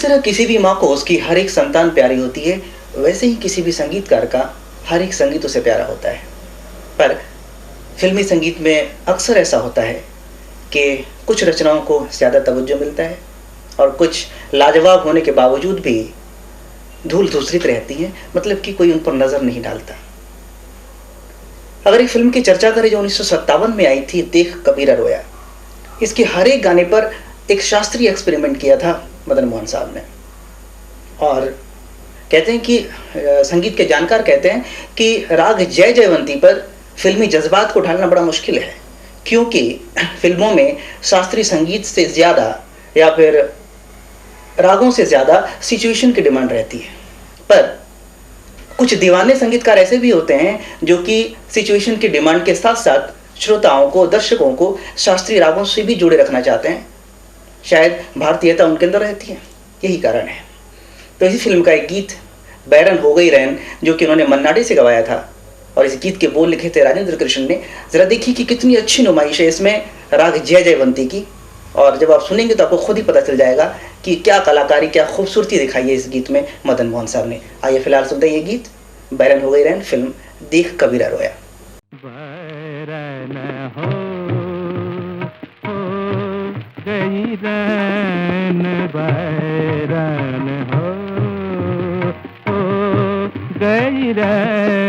जिस तरह किसी भी माँ को उसकी हर एक संतान प्यारी होती है, वैसे ही किसी भी संगीतकार का हर एक संगीत उसे प्यारा होता है। पर फिल्मी संगीत में अक्सर ऐसा होता है कि कुछ रचनाओं को ज़्यादा तवज्जो मिलता है और कुछ लाजवाब होने के बावजूद भी धूल धूसरित रहती हैं, मतलब कि कोई उन पर नज़र नहीं डालता। अगर एक फिल्म की चर्चा करें जो 1957 में आई थी, देख कबीरा रोया, इसके हर एक गाने पर एक शास्त्रीय एक्सपेरिमेंट किया था मदन मोहन साहब ने। और कहते हैं कि संगीत के जानकार कहते हैं कि राग जय जयवंती पर फिल्मी जज्बात को ढालना बड़ा मुश्किल है, क्योंकि फिल्मों में शास्त्रीय संगीत से ज़्यादा या फिर रागों से ज़्यादा सिचुएशन की डिमांड रहती है। पर कुछ दीवाने संगीतकार ऐसे भी होते हैं जो कि सिचुएशन की डिमांड के साथ साथ श्रोताओं को, दर्शकों को शास्त्रीय रागों से भी जुड़े रखना चाहते हैं। शायद भारतीयता उनके अंदर रहती है, यही कारण है। तो इसी फिल्म का एक गीत बैरन हो गई रैन, जो कि उन्होंने मन्नाडे से गवाया था, और इस गीत के बोल लिखे थे राजेंद्र कृष्ण ने। ज़रा देखिए कि कितनी अच्छी नुमाइश है इसमें राग जय जयवंती की, और जब आप सुनेंगे तो आपको खुद ही पता चल जाएगा कि क्या कलाकारी, क्या खूबसूरती दिखाई है इस गीत में मदन मोहन साहब ने। आइए फिलहाल सुनते हैं ये गीत, बैरन हो गई रैन, फिल्म देख कबीरा रोया। बैरन हो गई रैन, बैरन हो गई रैन।